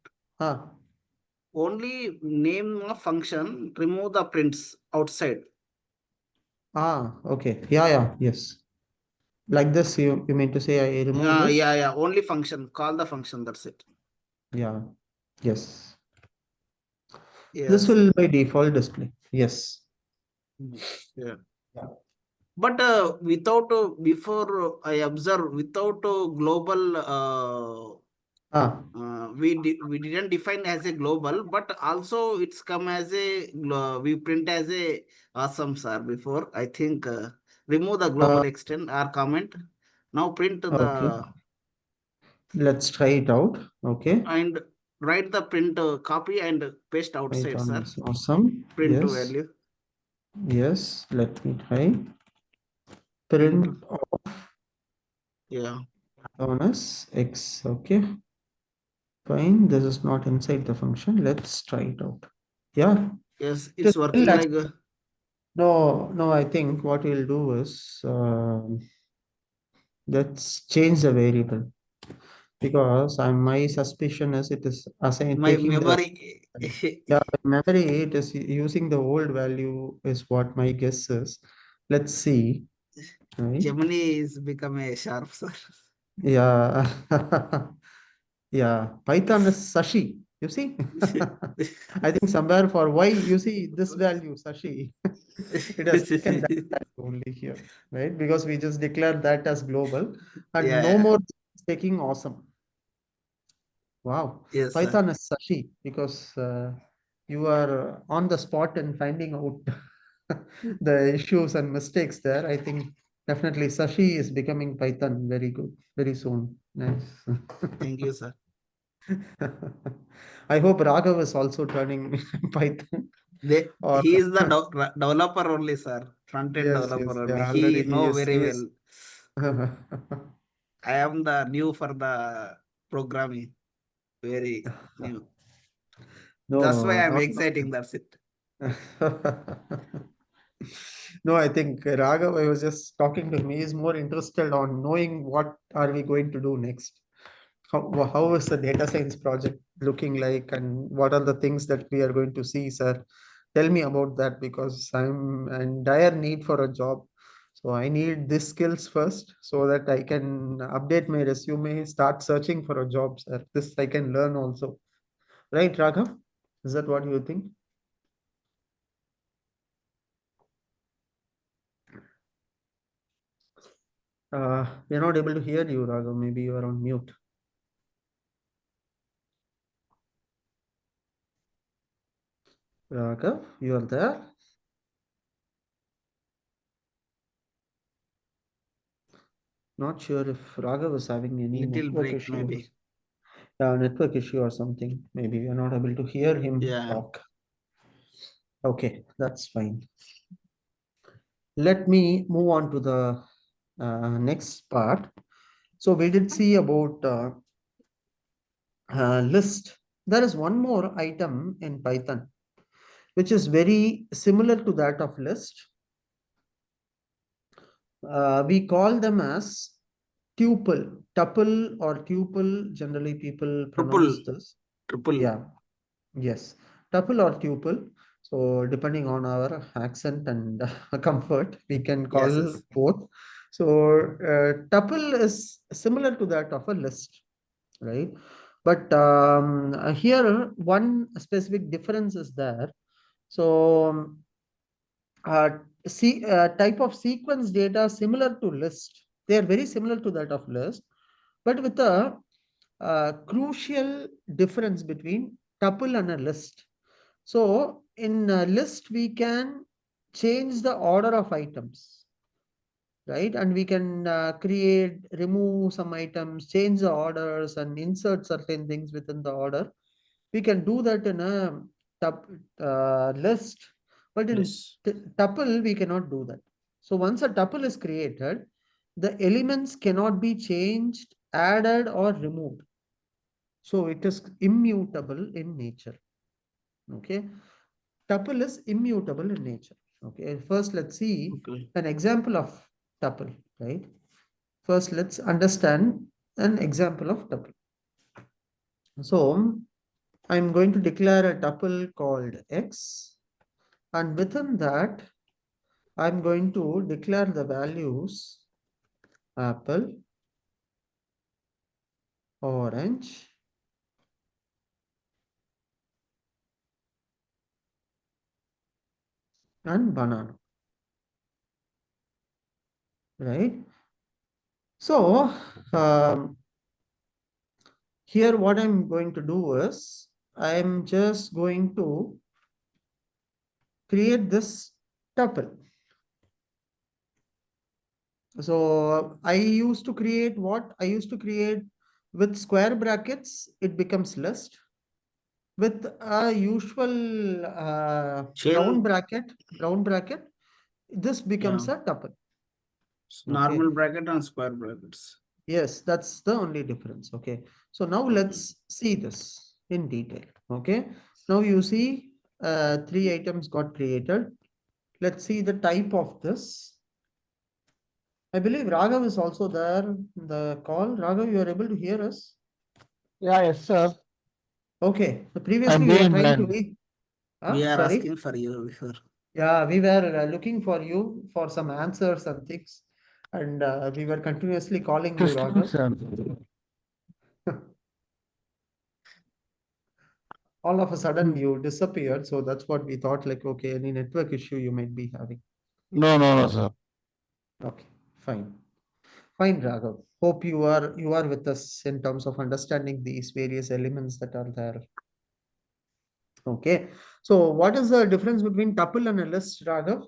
Only name of function, remove the prints outside.
okay. Yeah, yeah, yes. Like this, you mean to say I remove
Yeah,
this?
yeah, yeah. Only function. Call the function. That's it.
Yeah. Yes. This
Yes.
will by default display. Yes.
Yeah.
Yeah.
But without before I observe without global
Ah,
we didn't define as a global, but also it's come as a we print as a awesome, sir. Before I think remove the
uh,
global extent or comment. Now print
okay.
the
Let's try it out. Okay.
and write the print copy and paste outside,
Python
sir.
is awesome.
Print to
Yes.
value
Yes. Let me try.
into
Print
yeah.
bonus x. Okay. Fine. This is not inside the function. Let's try it out. Yeah.
Yes,
It is
it's working
still
like
no, no. I think what we'll do is let's change the variable because my suspicion is it is assign
my
taking the
memory.
yeah memory. It is using the old value is what my guess is. Let's see. Right.
Gemini is become a sharp, sir.
Yeah. Yeah. Python is Sashi. You see? I think somewhere for y, you see this value, Sashi. It has taken that value only here, right? Because we just declared that as global and
Yeah,
no
yeah.
more taking awesome. Wow.
Yes, sir.
Python is Sashi because you are on the spot and finding out the issues and mistakes there. I think definitely Sashi is becoming Python very good, very soon. Nice.
Thank you, sir.
I hope Raghav is also turning Python or
He is the developer only, sir. Front-end
yes, yes,
developer only.
yeah,
He
already he
know
is,
very
he
well.
is.
I am the new for the programming. Very new. That's why
No,
I'm
not.
exciting. That's it.
No, I think Raghav, I was just talking to me, is more interested on knowing what are we going to do next. How is the data science project looking like and what are the things that we are going to see, sir? Tell me about that because I'm in dire need for a job. So I need these skills first so that I can update my resume, start searching for a job, sir. This I can learn also. Right, Raghav? Is that what you think? We're not able to hear you, Raghav. Maybe you are on mute. Raghav, you are there? Not sure if Raghav is having any
Little
network
break
issue.
maybe.
Network issue or something. Maybe we are not able to hear him
Yeah.
talk. Okay, that's fine. Let me move on to the next part. So we did see about list. There is one more item in Python, which is very similar to that of list. We call them as tuple, or tuple. Generally, people pronounce this.
Triple.
Yeah. Yes. Tuple or tuple. So depending on our accent and comfort, we can call
Yes.
both. So tuple is similar to that of a list, right? But here one specific difference is there. So type of sequence data similar to list. They are very similar to that of list, but with a crucial difference between tuple and a list. So in a list, we can change the order of items, right? And we can remove some items, change the orders, and insert certain things within the order. We can do that in a list, but in
Yes.
tuple, we cannot do that. So once a tuple is created, the elements cannot be changed, added, or removed. So it is immutable in nature. Okay. Tuple is immutable in nature. Okay. First, let's see an example of tuple, right? First, let's understand an example of tuple. So I'm going to declare a tuple called X, and within that, I'm going to declare the values apple, orange, and banana, right? So here what I'm going to do is I'm just going to create this tuple. So I used to create what? I used to create with square brackets, it becomes list. With a usual round bracket, this becomes a tuple.
Normal bracket and square brackets.
Yes, that's the only difference. Okay. So now let's see this in detail. Okay. Now you see 3 items got created. Let's see the type of this. I believe Raghav is also there in the call. Raghav, you are able to hear us?
Yeah, yes, sir.
Okay. So
I'm
previously we were
doing
trying to
well.
We are
sorry.
asking for you before.
Yeah, we were looking for you for some answers and things. And we were continuously calling you,
Interesting,
Raghav.
sir.
All of a sudden you disappeared. So that's what we thought, like, okay, any network issue you might be having.
No, sir.
Okay, fine. Fine, Raghav. Hope you are with us in terms of understanding these various elements that are there. Okay. So what is the difference between tuple and a list, Raghav?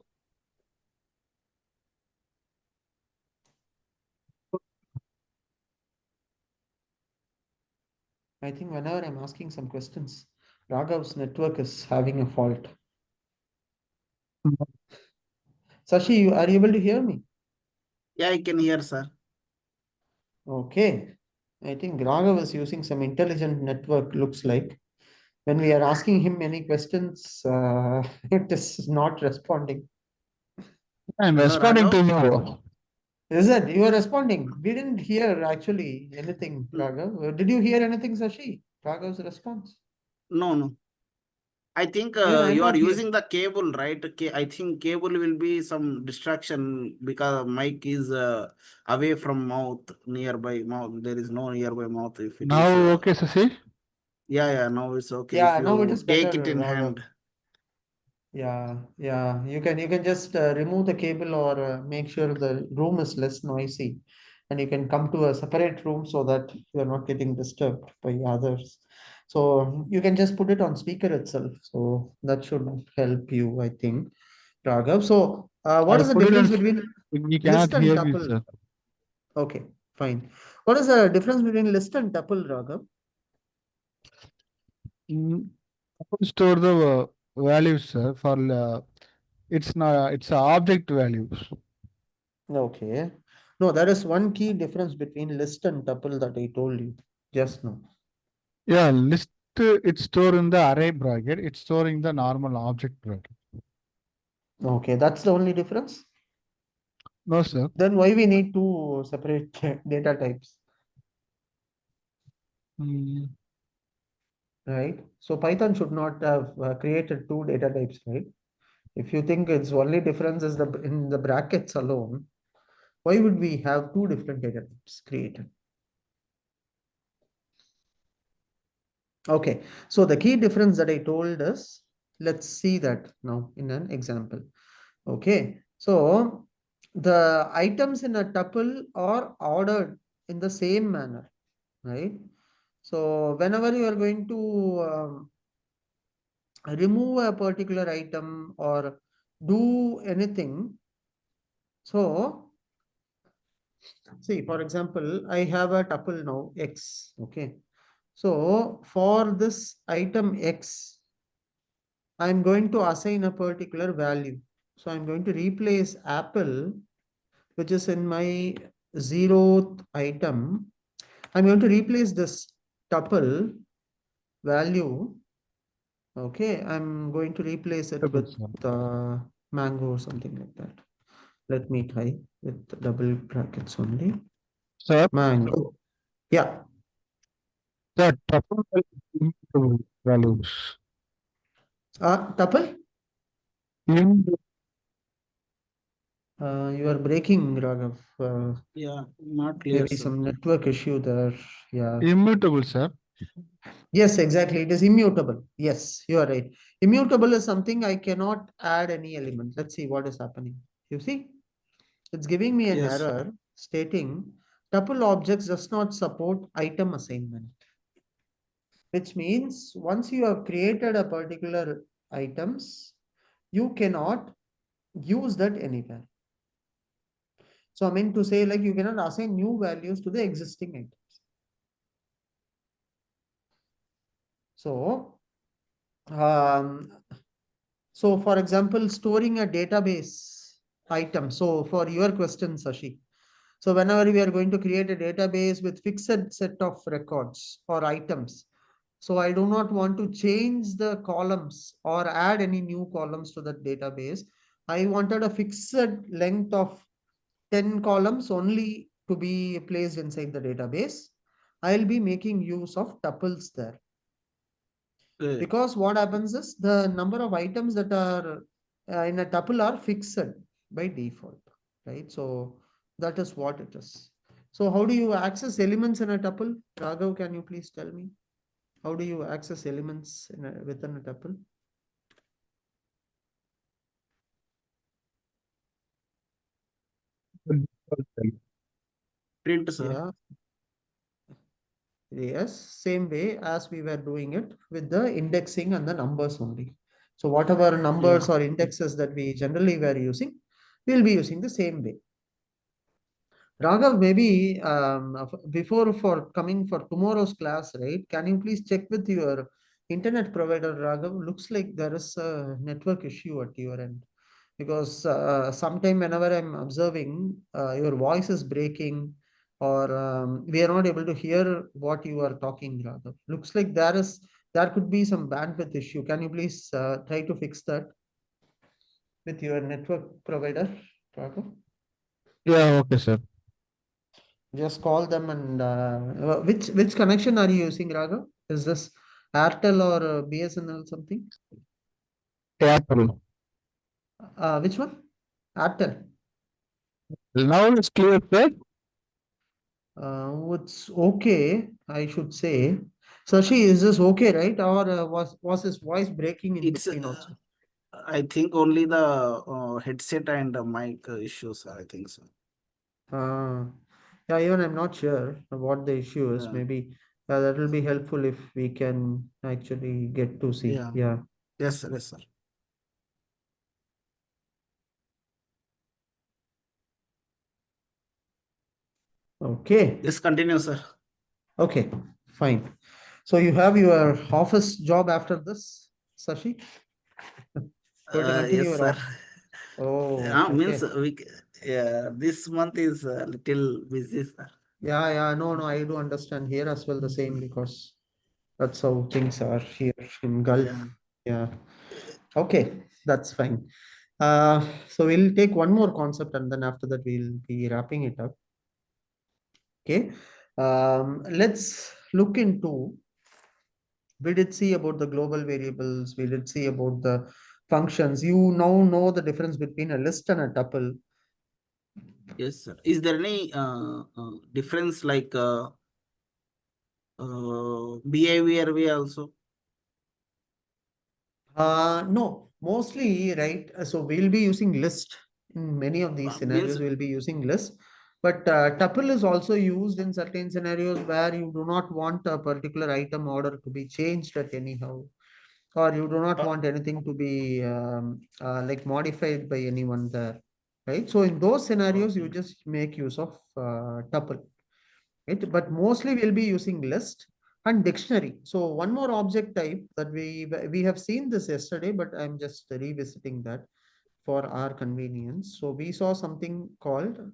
I think whenever I'm asking some questions, Raghav's network is having a fault. Sashi, are you able to hear me?
Yeah, I can hear, sir.
Okay. I think Raghav is using some intelligent network, looks like. When we are asking him any questions, it is not responding.
I'm
Hello,
responding to
Raghav?
you.
Is it? You are responding. We didn't hear actually anything, Raghav. Did you hear anything, Sashi? Raghav's response?
No. I think
Even I'm
you are
not here.
using the cable, right? I think cable will be some distraction because mic is away from mouth, nearby mouth. There is no nearby mouth if it is.
Now, okay, Sasi?
Yeah, now it's okay.
Yeah,
If
now it is
you take it
better,
in
Raghav.
hand.
Yeah. You can just remove the cable or make sure the room is less noisy, and you can come to a separate room so that you are not getting disturbed by others. So you can just put it on speaker itself. So that should help you, I think, Raghav. So what
I
is the
put it
difference
on.
between
We
list
cannot
and
hear you,
tuple?
sir.
Okay, fine. What is the difference between list and tuple, Raghav?
Store the values, sir, for it's a object values.
Okay. No, there is one key difference between list and tuple that I told you just now.
Yeah, list it's stored in the array bracket. It's storing the normal object bracket.
Okay, that's the only difference.
No, sir.
Then why we need to separate data types,
Mm,
right? So Python should not have created two data types, right? If you think its only difference is in the brackets alone, why would we have two different data types created? Okay, so the key difference that I told us, let's see that now in an example. Okay, so the items in a tuple are ordered in the same manner, right? So whenever you are going to remove a particular item or do anything, so see, for example, I have a tuple now X. Okay, so for this item X, I'm going to assign a particular value. So I'm going to replace apple, which is in my 0th item. I'm going to replace this tuple value. Okay, I'm going to replace it
double,
with
sir.
mango or something like that. Let me try with double brackets only.
Sir,
Mango. Yeah.
the tuple immutable values.
Tuple?
In
You are breaking, Raghav.
Yeah, not clear,
Maybe
sir.
some network issue there. Yeah.
immutable, sir.
Yes, exactly. It is immutable. Yes, you are right. Immutable is something I cannot add any element. Let's see what is happening. You see, it's giving me an
Yes.
error stating tuple objects does not support item assignment, which means once you have created a particular items, you cannot use that anywhere. So I mean to say like you cannot assign new values to the existing items. So, so for example, storing a database item. So for your question, Sashi. So whenever we are going to create a database with fixed set of records or items, so I do not want to change the columns or add any new columns to that database. I wanted a fixed length of 10 columns only to be placed inside the database. I'll be making use of tuples there.
Okay.
Because what happens is the number of items that are in a tuple are fixed by default, right? So that is what it is. So how do you access elements in a tuple? Raghav, can you please tell me? How do you access elements within a tuple?
Print, sir.
Yeah. Yes, same way as we were doing it with the indexing and the numbers only. So whatever numbers
Yeah.
or indexes that we generally were using, we'll be using the same way. Raghav, maybe before for coming for tomorrow's class, right? Can you please check with your internet provider, Raghav? Looks like there is a network issue at your end because sometime whenever I'm observing, your voice is breaking or we are not able to hear what you are talking, Raghav. Looks like there could be some bandwidth issue. Can you please try to fix that with your network provider, Raghav?
Yeah, okay, sir.
Just call them and which connection are you using, Raghav? Is this Airtel or BSNL something?
Apple.
Which one? Airtel.
Now it's clear, sir.
It's okay, I should say. Sashi, is this okay, right? Or was his voice breaking in
It's
between also?
I think only the headset and mic issues, I think so.
Uh, yeah, even I'm not sure what the issue is.
Yeah.
Maybe that will be helpful if we can actually get to see.
Yeah.
Yeah.
Yes, sir. Yes, sir.
Okay.
Yes, continue, sir.
Okay, fine. So you have your office job after this, Sashi? Going to continue
Yes,
your
sir.
office. Oh,
Means
okay.
yeah, this month is a little busy, sir.
Yeah, no, I do understand here as well the same, because that's how things are here in Gulf.
Yeah.
Yeah. Okay, that's fine. So we'll take one more concept and then after that we'll be wrapping it up. Okay. Let's look into, we did see about the global variables, we did see about the functions. You now know the difference between a list and a tuple.
Yes, sir. Is there any difference like behavior way also?
No, mostly, right? So we'll be using list in many of these
Means
scenarios. We'll be using list, but tuple is also used in certain scenarios where you do not want a particular item order to be changed at anyhow, or you do not want anything to be like modified by anyone there, right? So in those scenarios, you
okay.
just make use of tuple. Right? But mostly we'll be using list and dictionary. So one more object type that we have seen this yesterday, but I'm just revisiting that for our convenience. So we saw something called,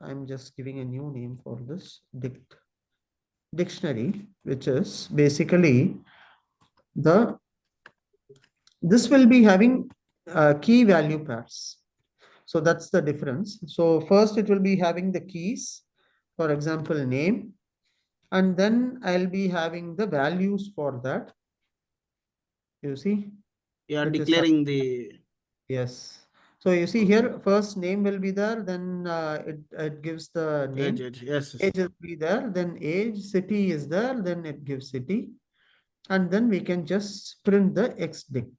I'm just giving a new name for this, dictionary, which is basically the, this will be having key value pairs. So that's the difference. So first it will be having the keys, for example, name, and then I'll be having the values for that, you see,
Yeah,
which is,
declaring the
yes. So you see
okay.
here, first name will be there, then it gives the name,
Age. Yes, yes.
age will be there, then age, city is there, then it gives city, and then we can just print the xdict.